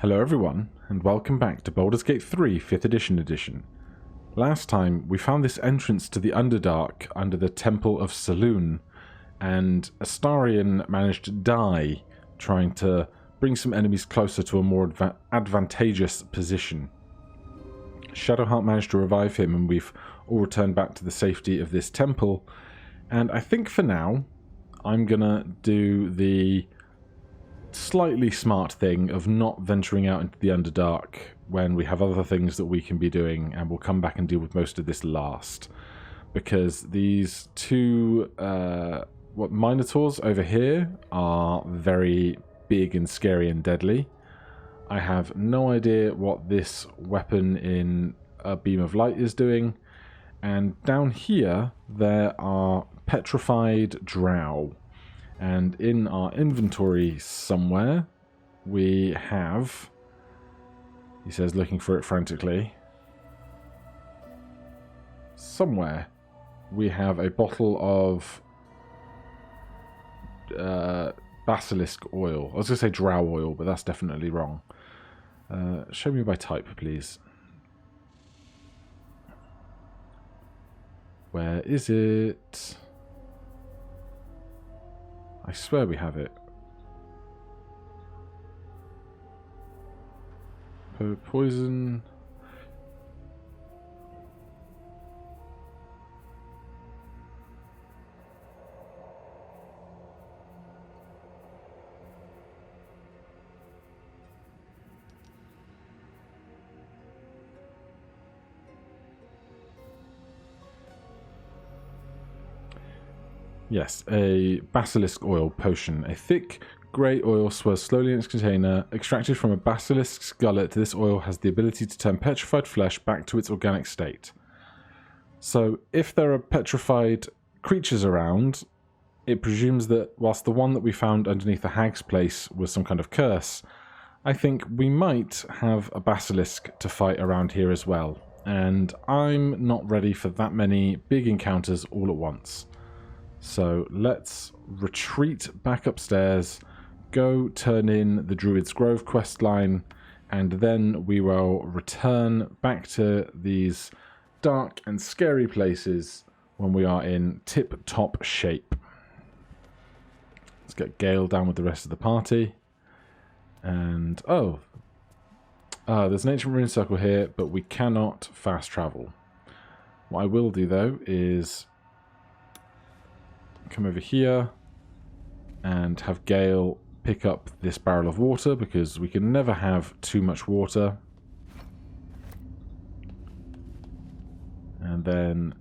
Hello everyone, and welcome back to Baldur's Gate 3 5th edition. Last time, we found this entrance to the Underdark under the Temple of Saloon, and Astarion managed to die trying to bring some enemies closer to a more advantageous position. Shadowheart managed to revive him, and we've all returned back to the safety of this temple, and I think for now, I'm gonna do the slightly smart thing of not venturing out into the Underdark when we have other things that we can be doing, and we'll come back and deal with most of this last. Because these two Minotaurs over here are very big and scary and deadly. I have no idea what this weapon in a beam of light is doing. And down here there are petrified drow. And in our inventory somewhere, we have, he says, looking for it frantically, somewhere we have a bottle of basilisk oil. I was going to say drow oil, but that's definitely wrong. Show me by type, please. Where is it? I swear we have it. Poison. Yes, a basilisk oil potion. A thick grey oil swirls slowly in its container. Extracted from a basilisk's gullet, this oil has the ability to turn petrified flesh back to its organic state. So, if there are petrified creatures around, it presumes that whilst the one that we found underneath the hag's place was some kind of curse, I think we might have a basilisk to fight around here as well. And I'm not ready for that many big encounters all at once. So let's retreat back upstairs, go turn in the Druid's Grove questline, and then we will return back to these dark and scary places when we are in tip-top shape. Let's get Gale down with the rest of the party. And, there's an ancient rune circle here, but we cannot fast travel. What I will do, though, is come over here and have Gale pick up this barrel of water, because we can never have too much water. And then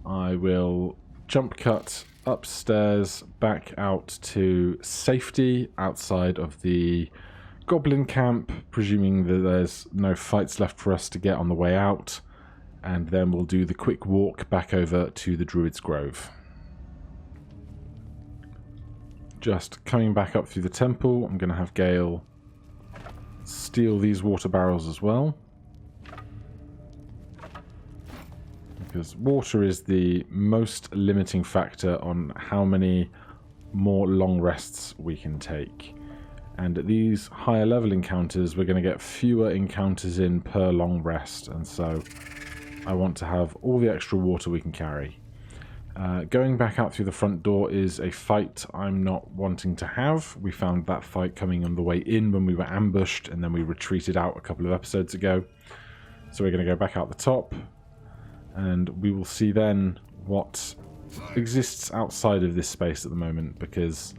I will jump cut upstairs back out to safety outside of the goblin camp, presuming that there's no fights left for us to get on the way out, and then we'll do the quick walk back over to the Druid's Grove. Just coming back up through the temple, I'm going to have Gale steal these water barrels as well, because water is the most limiting factor on how many more long rests we can take. And at these higher level encounters, we're going to get fewer encounters in per long rest, and so I want to have all the extra water we can carry. Going back out through the front door is a fight I'm not wanting to have. We found that fight coming on the way in when we were ambushed, and then we retreated out a couple of episodes ago. So we're going to go back out the top, and we will see then what exists outside of this space at the moment, because,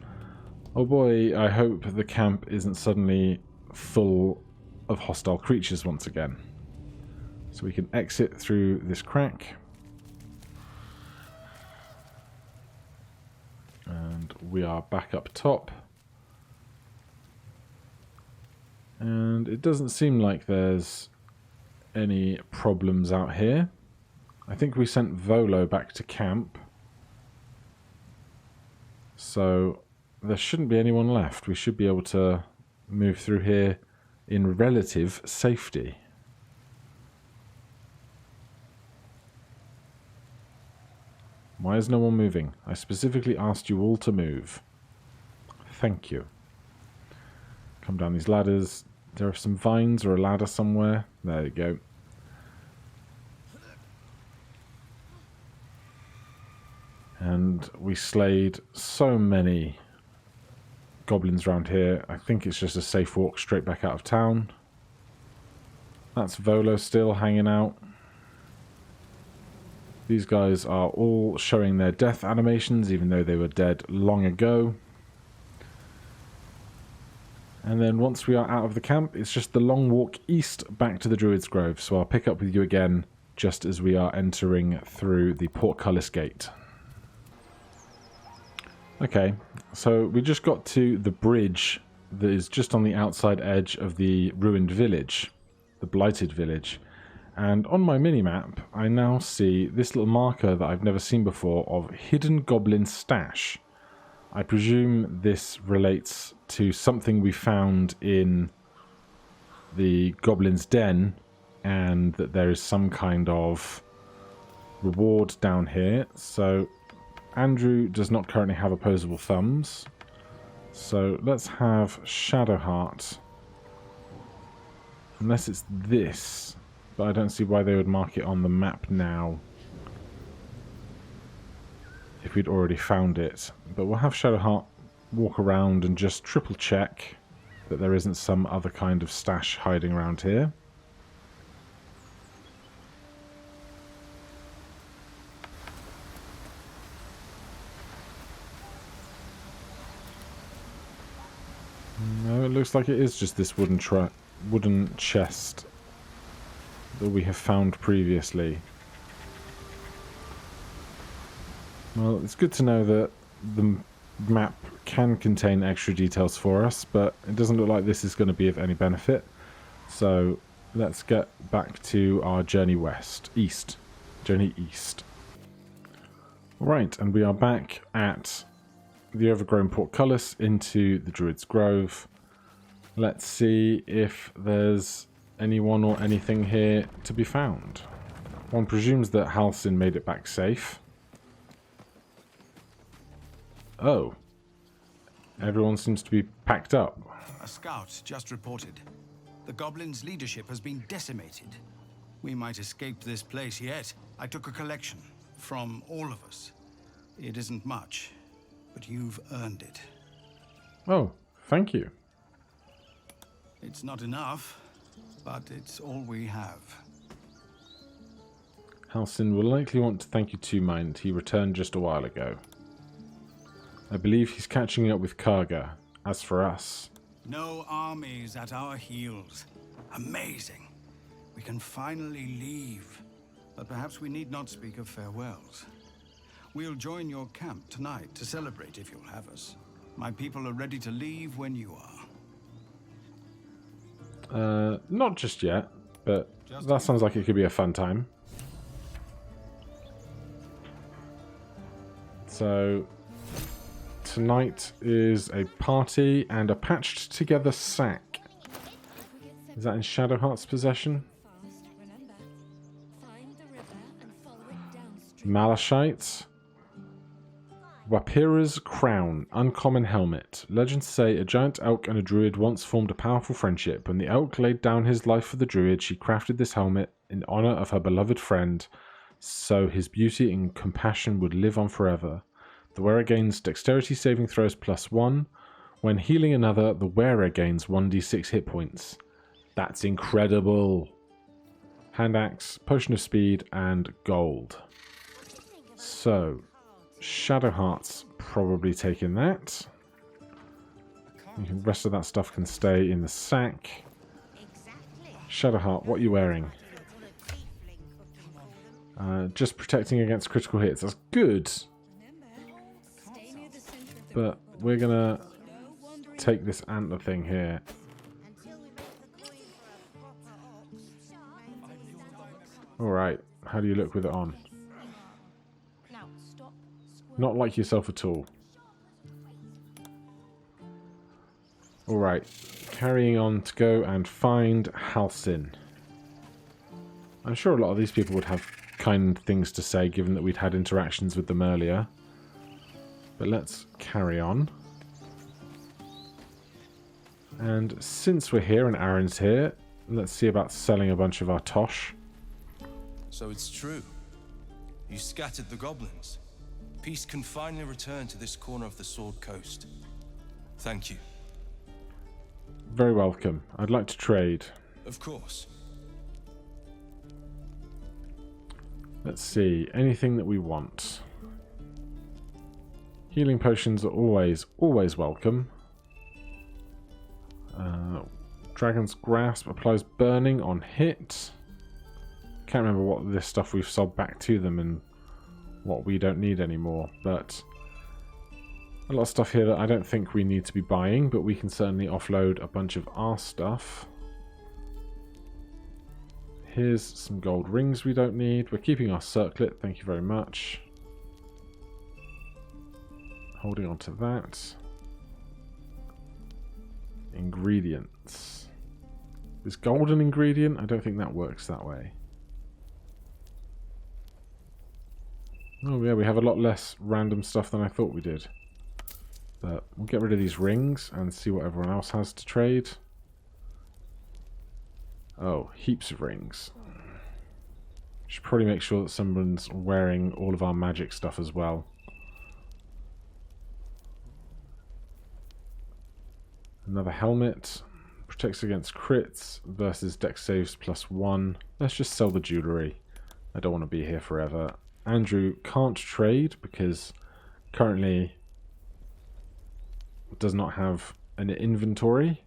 oh boy, I hope the camp isn't suddenly full of hostile creatures once again. So we can exit through this crack. And we are back up top. And it doesn't seem like there's any problems out here. I think we sent Volo back to camp. So there shouldn't be anyone left. We should be able to move through here in relative safety. Why is no one moving? I specifically asked you all to move. Thank you. Come down these ladders. There are some vines or a ladder somewhere. There you go. And we slayed so many goblins around here. I think it's just a safe walk straight back out of town. That's Volo still hanging out. These guys are all showing their death animations, even though they were dead long ago. And then once we are out of the camp, it's just the long walk east back to the Druid's Grove. So I'll pick up with you again just as we are entering through the Portcullis Gate. Okay, so we just got to the bridge that is just on the outside edge of the ruined village, the blighted village. And on my minimap, I now see this little marker that I've never seen before of Hidden Goblin Stash. I presume this relates to something we found in the Goblin's Den, and that there is some kind of reward down here. So Andrew does not currently have opposable thumbs. So let's have Shadowheart. Unless it's this. But I don't see why they would mark it on the map now. If we'd already found it. But we'll have Shadowheart walk around and just triple check that there isn't some other kind of stash hiding around here. No, it looks like it is just this wooden chest that we have found previously. Well, it's good to know that the map can contain extra details for us, but it doesn't look like this is going to be of any benefit. So let's get back to our journey east. Right, and we are back at the overgrown portcullis into the Druid's Grove. Let's see if there's anyone or anything here to be found. One presumes that Halcyon made it back safe. Oh. Everyone seems to be packed up. A scout just reported. The goblins' leadership has been decimated. We might escape this place yet. I took a collection from all of us. It isn't much, but you've earned it. Oh, thank you. It's not enough, but it's all we have. Halcyon will likely want to thank you too, mind. He returned just a while ago. I believe he's catching up with Karga. As for us... No armies at our heels. Amazing. We can finally leave. But perhaps we need not speak of farewells. We'll join your camp tonight to celebrate if you'll have us. My people are ready to leave when you are. Not just yet, but that sounds like it could be a fun time. So, tonight is a party and a patched together sack. Is that in Shadowheart's possession? Malachite. Wapira's crown, uncommon helmet. Legends say a giant elk and a druid once formed a powerful friendship. When the elk laid down his life for the druid, she crafted this helmet in honor of her beloved friend, so his beauty and compassion would live on forever. The wearer gains dexterity saving throws +1. When healing another, the wearer gains 1d6 hit points. That's incredible. Hand axe, potion of speed, and gold. So... Shadowheart's probably taking that. The rest of that stuff can stay in the sack. Shadowheart, what are you wearing? Just protecting against critical hits. That's good. But we're gonna take this antler thing here. Alright, how do you look with it on? Not like yourself at all. Alright, carrying on to go and find Halcyon. I'm sure a lot of these people would have kind things to say, given that we'd had interactions with them earlier. But let's carry on. And since we're here and Aaron's here, let's see about selling a bunch of our tosh. So it's true. You scattered the goblins. Peace can finally return to this corner of the Sword Coast. Thank you. Very welcome. I'd like to trade. Of course. Let's see. Anything that we want. Healing potions are always welcome. Dragon's Grasp applies burning on hit. Can't remember what this stuff we've sold back to them and what we don't need anymore, but a lot of stuff here that I don't think we need to be buying, but we can certainly offload a bunch of our stuff. Here's some gold rings we don't need. We're keeping our circlet, thank you very much. Holding on to that. Ingredients. Is gold an ingredient? I don't think that works that way. Oh yeah, we have a lot less random stuff than I thought we did. But we'll get rid of these rings and see what everyone else has to trade. Oh, heaps of rings. Should probably make sure that someone's wearing all of our magic stuff as well. Another helmet. Protects against crits versus dex saves +1. Let's just sell the jewellery. I don't want to be here forever. Andrew can't trade because currently does not have an inventory.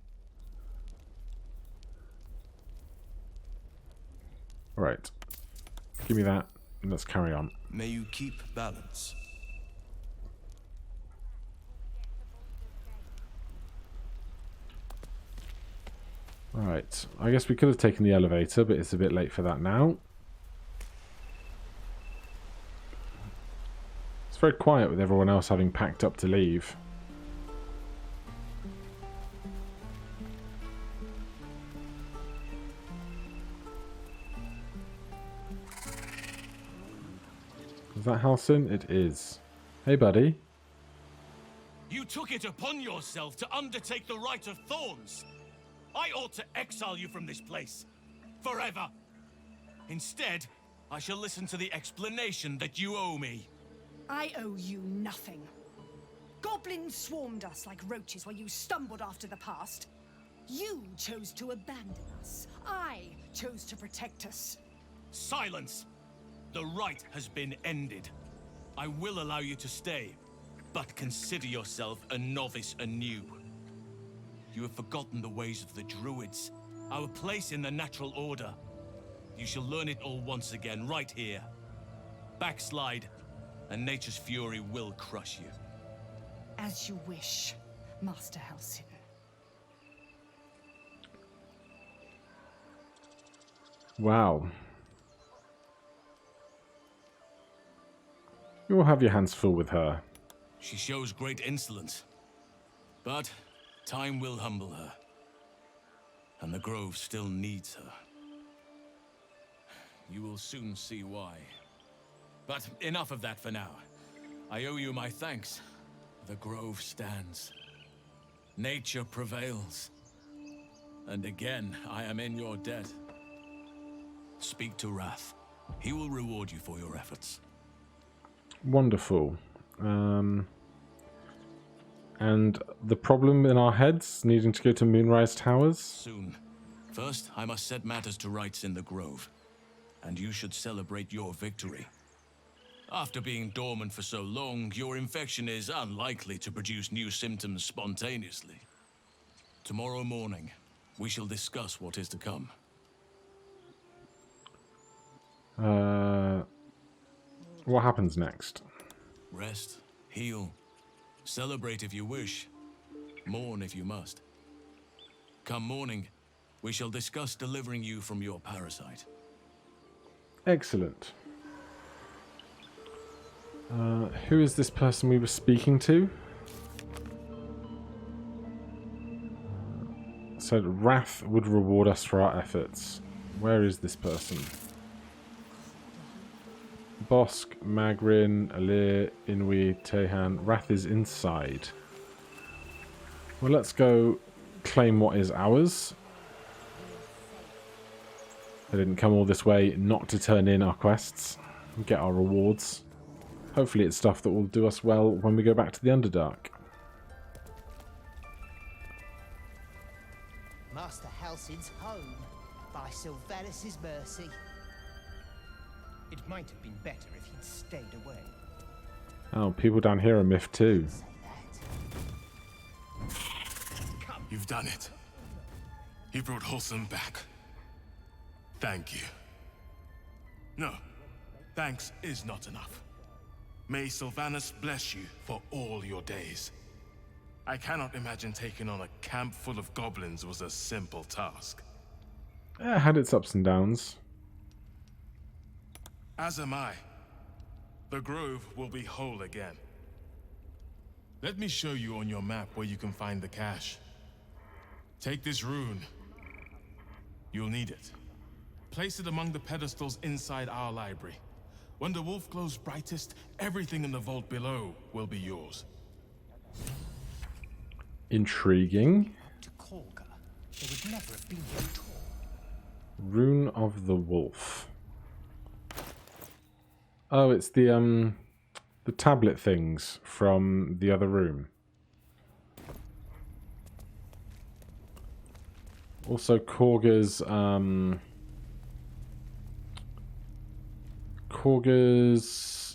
Right. Give me that and let's carry on. May you keep balance. Right. I guess we could have taken the elevator, but it's a bit late for that now. It's very quiet with everyone else having packed up to leave. Is that Halcyon? It is. Hey, buddy. You took it upon yourself to undertake the Rite of Thorns. I ought to exile you from this place. Forever. Instead, I shall listen to the explanation that you owe me. I owe you nothing. Goblins swarmed us like roaches while you stumbled after the past. You chose to abandon us. I chose to protect us. Silence! The rite has been ended. I will allow you to stay, but consider yourself a novice anew. You have forgotten the ways of the Druids, our place in the natural order. You shall learn it all once again, right here. Backslide, and nature's fury will crush you. As you wish, Master Halcyon. Wow. You will have your hands full with her. She shows great insolence, but time will humble her, and the Grove still needs her. You will soon see why. But enough of that for now. I owe you my thanks. The Grove stands. Nature prevails. And again, I am in your debt. Speak to Wrath. He will reward you for your efforts. Wonderful. And the problem in our heads, needing to go to Moonrise Towers? Soon. First, I must set matters to rights in the Grove. And you should celebrate your victory. After being dormant for so long, your infection is unlikely to produce new symptoms spontaneously. Tomorrow morning, we shall discuss what is to come. What happens next? Rest, heal, celebrate if you wish, mourn if you must. Come morning, we shall discuss delivering you from your parasite. Excellent. Who is this person we were speaking to? Said Wrath would reward us for our efforts. Where is this person? Bosk, Magrin, Alir, Inui, Tehan. Wrath is inside. Well, let's go claim what is ours. I didn't come all this way not to turn in our quests and get our rewards. Hopefully it's stuff that will do us well when we go back to the Underdark. Master Halsin's home, by Sylvanas' mercy. It might have been better if he'd stayed away. Oh, people down here are miffed too. You've done it. You brought Wholesome back. Thank you. No, thanks is not enough. May Sylvanas bless you for all your days. I cannot imagine taking on a camp full of goblins was a simple task. It had its ups and downs. As am I. The grove will be whole again. Let me show you on your map where you can find the cache. Take this rune. You'll need it. Place it among the pedestals inside our library. When the wolf glows brightest, everything in the vault below will be yours. Intriguing. To Kolga, they would never have been here at all. Rune of the Wolf. Oh, it's the tablet things from the other room. Also, Korga's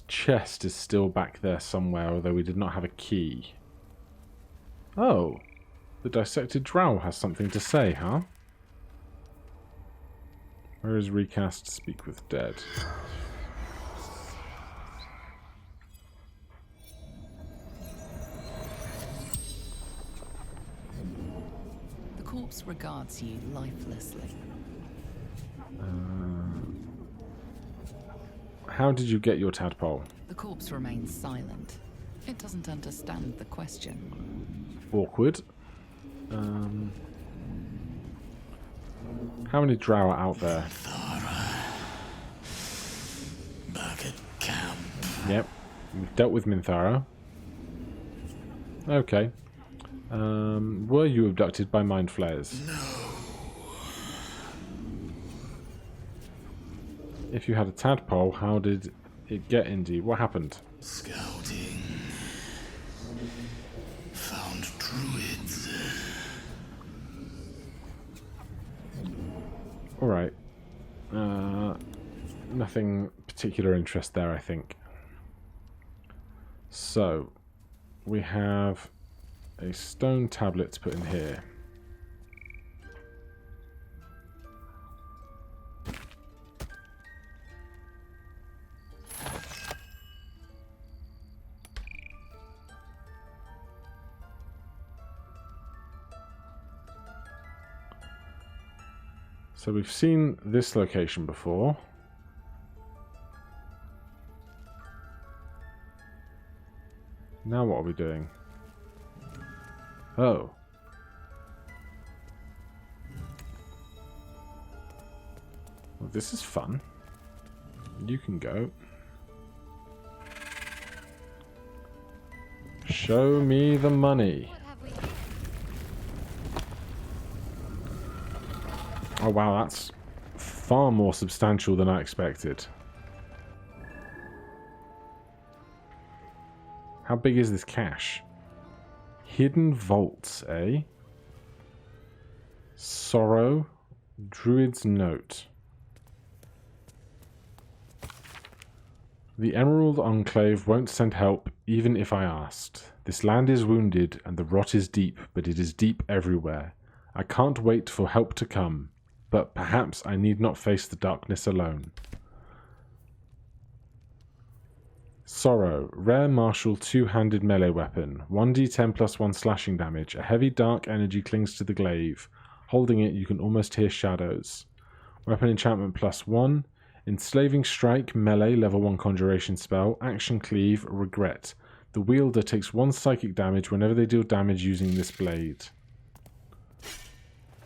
chest is still back there somewhere, although we did not have a key. Oh, the dissected drow has something to say, huh? Where is recast speak with dead? The corpse regards you lifelessly. How did you get your tadpole? The corpse remains silent. It doesn't understand the question. Awkward. How many drow are out there? Back at camp. Yep, we've dealt with Minthara. Okay. Were you abducted by mind flayers? No. If you had a tadpole, how did it get into you? What happened? Scouting. Found druids. Alright. Nothing particular interest there, I think. So, we have a stone tablet to put in here. So we've seen this location before. Now what are we doing? Oh. Well, this is fun. You can go. Show me the money. Oh wow, that's far more substantial than I expected. How big is this cache? Hidden vaults, eh? Sorrow. Druid's note. The Emerald Enclave won't send help even if I asked. This land is wounded and the rot is deep, but it is deep everywhere. I can't wait for help to come. But perhaps I need not face the darkness alone. Sorrow. Rare martial two-handed melee weapon. 1d10 plus 1 slashing damage. A heavy dark energy clings to the glaive. Holding it, you can almost hear shadows. Weapon enchantment plus 1. Enslaving strike. Melee. Level 1 conjuration spell. Action cleave. Regret. The wielder takes 1 psychic damage whenever they deal damage using this blade.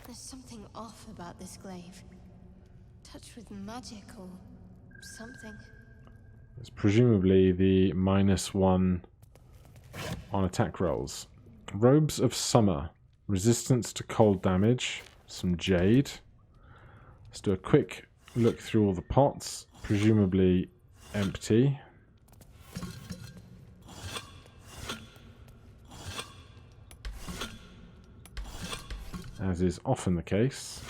There's something off about this glaive. Touched with magic or something. It's presumably the -1 on attack rolls. Robes of Summer. resistance to cold damage, some jade. Let's do a quick look through all the pots, presumably empty. As is often the case.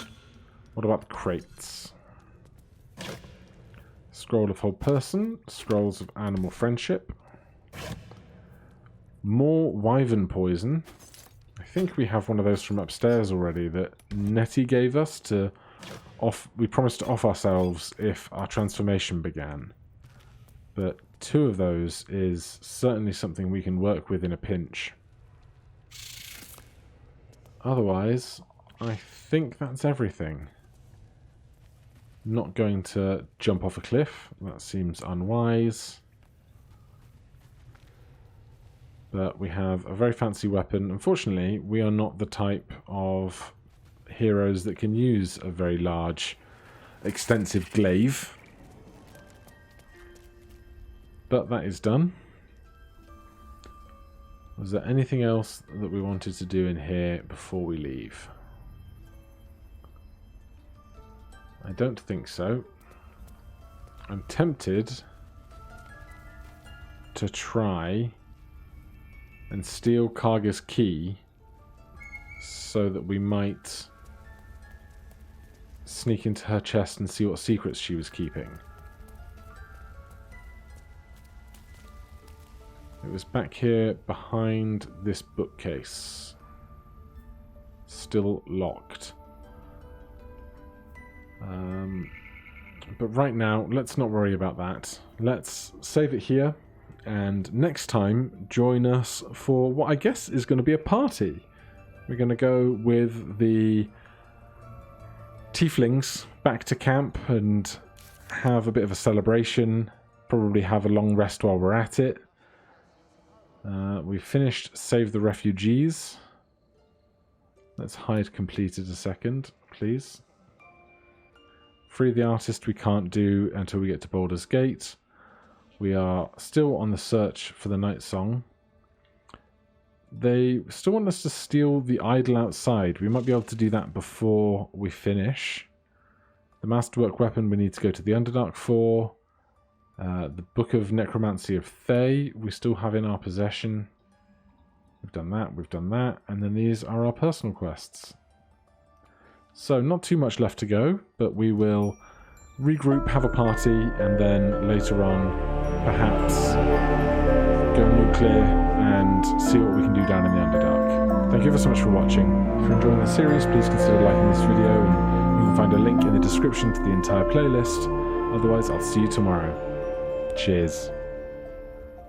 What about the crates? Scroll of Whole Person, Scrolls of Animal Friendship. More Wyvern Poison. I think we have one of those from upstairs already that Nettie gave us to we promised to off ourselves if our transformation began. But 2 of those is certainly something we can work with in a pinch. Otherwise, I think that's everything. Not going to jump off a cliff. That seems unwise. But we have a very fancy weapon. Unfortunately, we are not the type of heroes that can use a very large, extensive glaive. But that is done. Was there anything else that we wanted to do in here before we leave? I don't think so. I'm tempted to try and steal Karga's key so that we might sneak into her chest and see what secrets she was keeping. It was back here behind this bookcase. Still locked. But right now, let's not worry about that. Let's save it here. And next time, join us for what I guess is going to be a party. We're going to go with the tieflings back to camp and have a bit of a celebration. Probably have a long rest while we're at it. We've finished Save the Refugees. Let's hide completed a second, please. Free the Artist we can't do until we get to Baldur's Gate. We are still on the search for the Night Song. They still want us to steal the idol outside. We might be able to do that before we finish. The Masterwork Weapon we need to go to the Underdark for. The Book of Necromancy of Thay we still have in our possession. We've done that, and then these are our personal quests. So not too much left to go, but we will regroup, have a party, and then later on perhaps go nuclear and see what we can do down in the Underdark. Thank you ever so much for watching. If you're enjoying the series, please consider liking this video, and you can find a link in the description to the entire playlist. Otherwise, I'll see you tomorrow. Cheers.